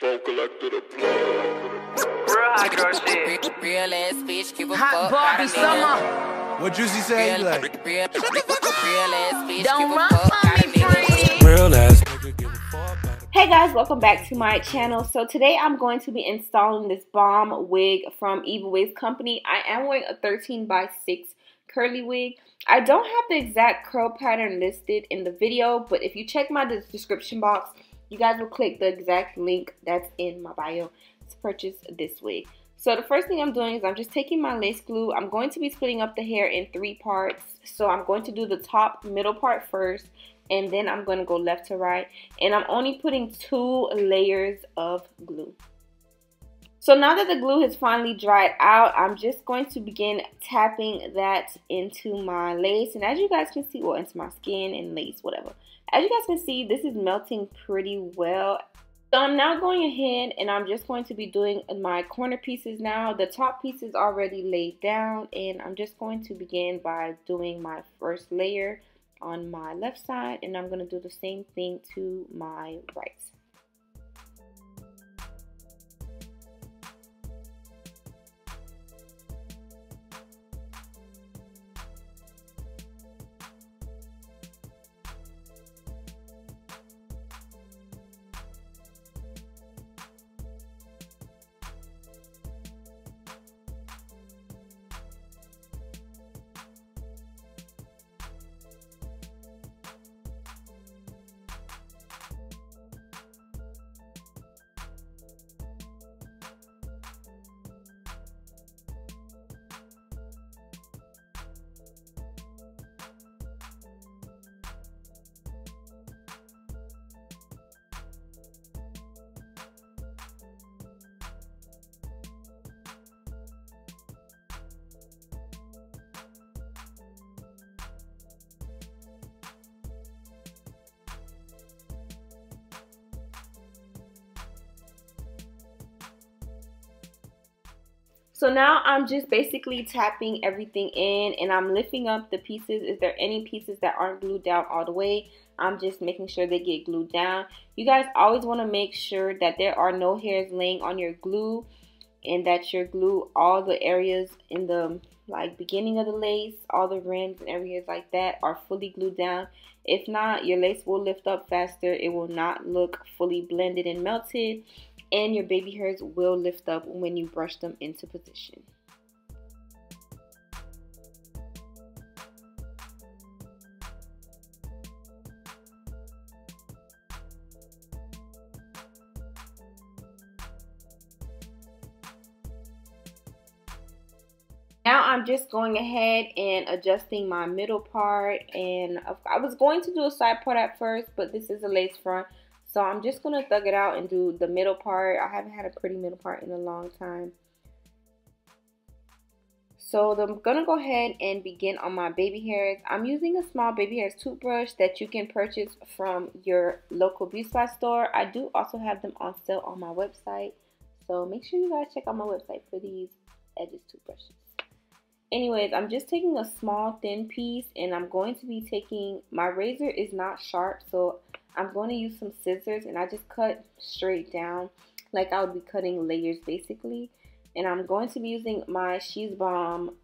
Phone collector the plug. Real hot girl shit. Real ass bitch, give a Hot fuck. Barbie about a summer. nigga. What Juicy say? Real, Like, real ass bitch, Don't give a run fuck. from About a me, nigga. friend. real ass nigga give a fuck about it. Hey guys, welcome back to my channel. So today I'm going to be installing this bomb wig from Evawigs company. I am wearing a 13x6 curly wig. I don't have the exact curl pattern listed in the video, but if you check my description box, you guys will click the exact link that's in my bio to purchase this wig. So the first thing I'm doing is I'm just taking my lace glue. I'm going to be splitting up the hair in 3 parts. So I'm going to do the top middle part first, and then I'm going to go left to right. And I'm only putting 2 layers of glue. So now that the glue has finally dried out, I'm just going to begin tapping that into my lace. And as you guys can see, well, into my skin and lace, whatever. As you guys can see, this is melting pretty well. So I'm now going ahead and I'm just going to be doing my corner pieces now. The top piece is already laid down, and I'm just going to begin by doing my first layer on my left side, and I'm going to do the same thing to my right side. So now I'm just basically tapping everything in, and I'm lifting up the pieces. Is there any pieces that aren't glued down all the way? I'm just making sure they get glued down. You guys always want to make sure that there are no hairs laying on your glue, and that your glue all the areas in the beginning of the lace, all the rims and areas like that are fully glued down. If not, your lace will lift up faster. It will not look fully blended and melted. And your baby hairs will lift up when you brush them into position. Now I'm just going ahead and adjusting my middle part. And I was going to do a side part at first, but this is a lace front. So I'm just going to thug it out and do the middle part. I haven't had a pretty middle part in a long time. So I'm going to go ahead and begin on my baby hairs. I'm using a small baby hairs toothbrush that you can purchase from your local beauty supply store. I do also have them on sale on my website. So make sure you guys check out my website for these edges toothbrushes. Anyways, I'm just taking a small thin piece, and I'm going to be taking, my razor is not sharp, so I'm going to use some scissors, and I just cut straight down like I would be cutting layers basically. And I'm going to be using my She's Bomb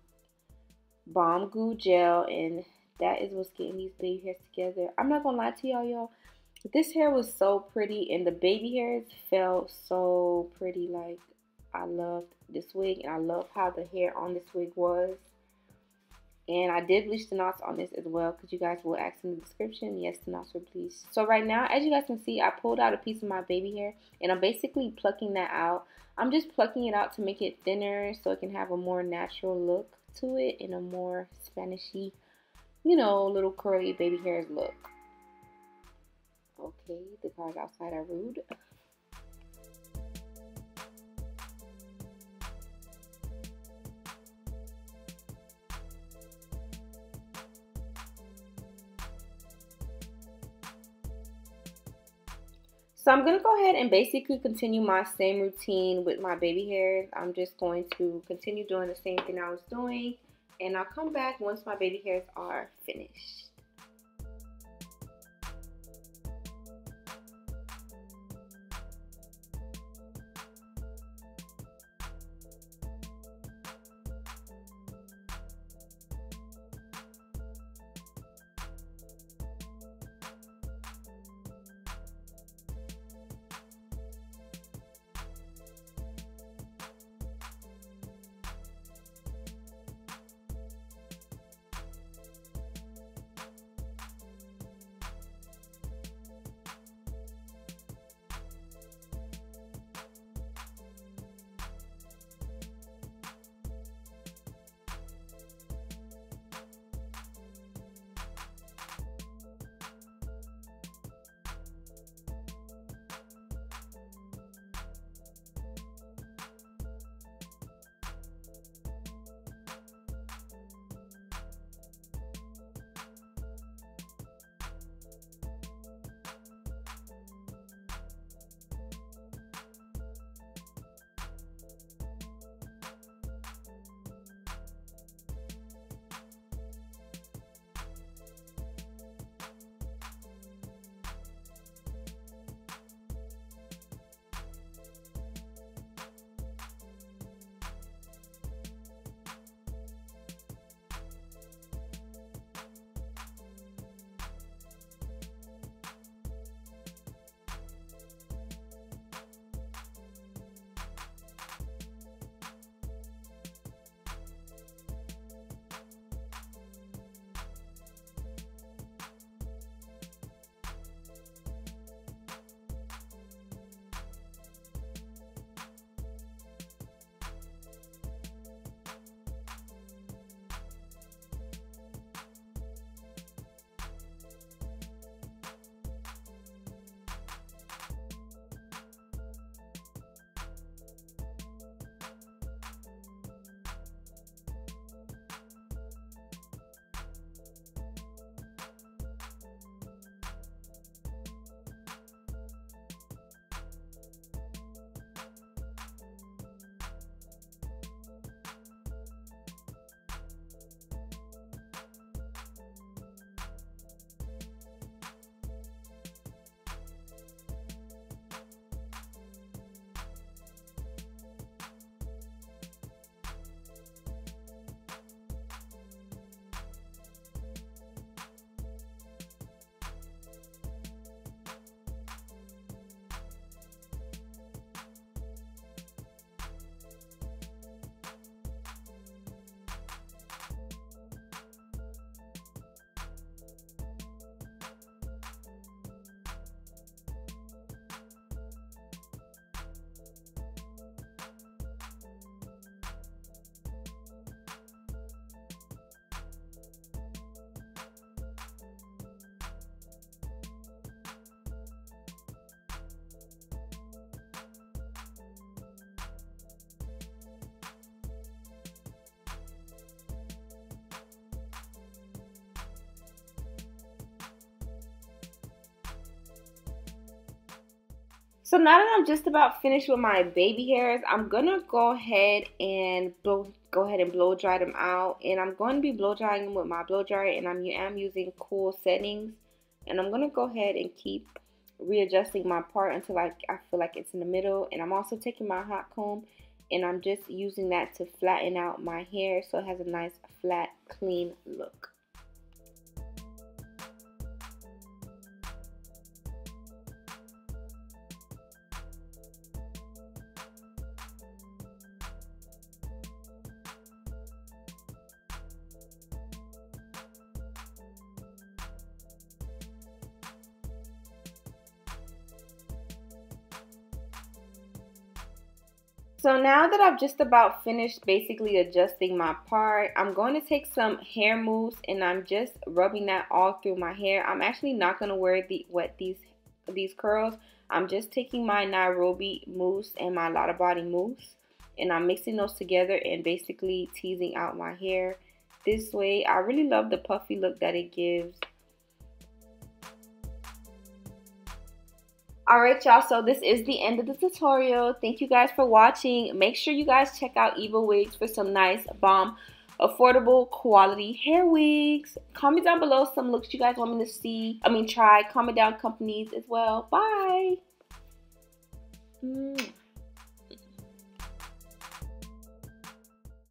Goo Gel, and that is what's getting these baby hairs together. I'm not going to lie to y'all, this hair was so pretty, and the baby hairs felt so pretty. Like, I loved this wig, and I love how the hair on this wig was. And I did bleach the knots on this as well, because you guys will ask in the description. Yes, the knots were bleached. So right now, as you guys can see, I pulled out a piece of my baby hair, and I'm basically plucking that out. I'm just plucking it out to make it thinner so it can have a more natural look to it, and a more Spanishy, you know, little curly baby hairs look. Okay, the cars outside are rude. So I'm going to go ahead and basically continue my same routine with my baby hairs. I'm just going to continue doing the same thing I was doing, and I'll come back once my baby hairs are finished. So now that I'm just about finished with my baby hairs, I'm gonna go ahead and blow dry them out, and I'm going to be blow drying them with my blow dryer, and I am using cool settings, and I'm gonna go ahead and keep readjusting my part until I feel like it's in the middle. And I'm also taking my hot comb and I'm just using that to flatten out my hair so it has a nice flat clean look. So now that I've just about finished basically adjusting my part, I'm going to take some hair mousse and I'm just rubbing that all through my hair. I'm actually not going to wet these curls. I'm just taking my Nairobi mousse and my Lotta Body mousse, and I'm mixing those together and basically teasing out my hair this way. I really love the puffy look that it gives. Alright y'all, so this is the end of the tutorial. Thank you guys for watching. Make sure you guys check out Evawigs for some nice, bomb, affordable, quality hair wigs. Comment down below some looks you guys want me to try. Comment down companies as well. Bye!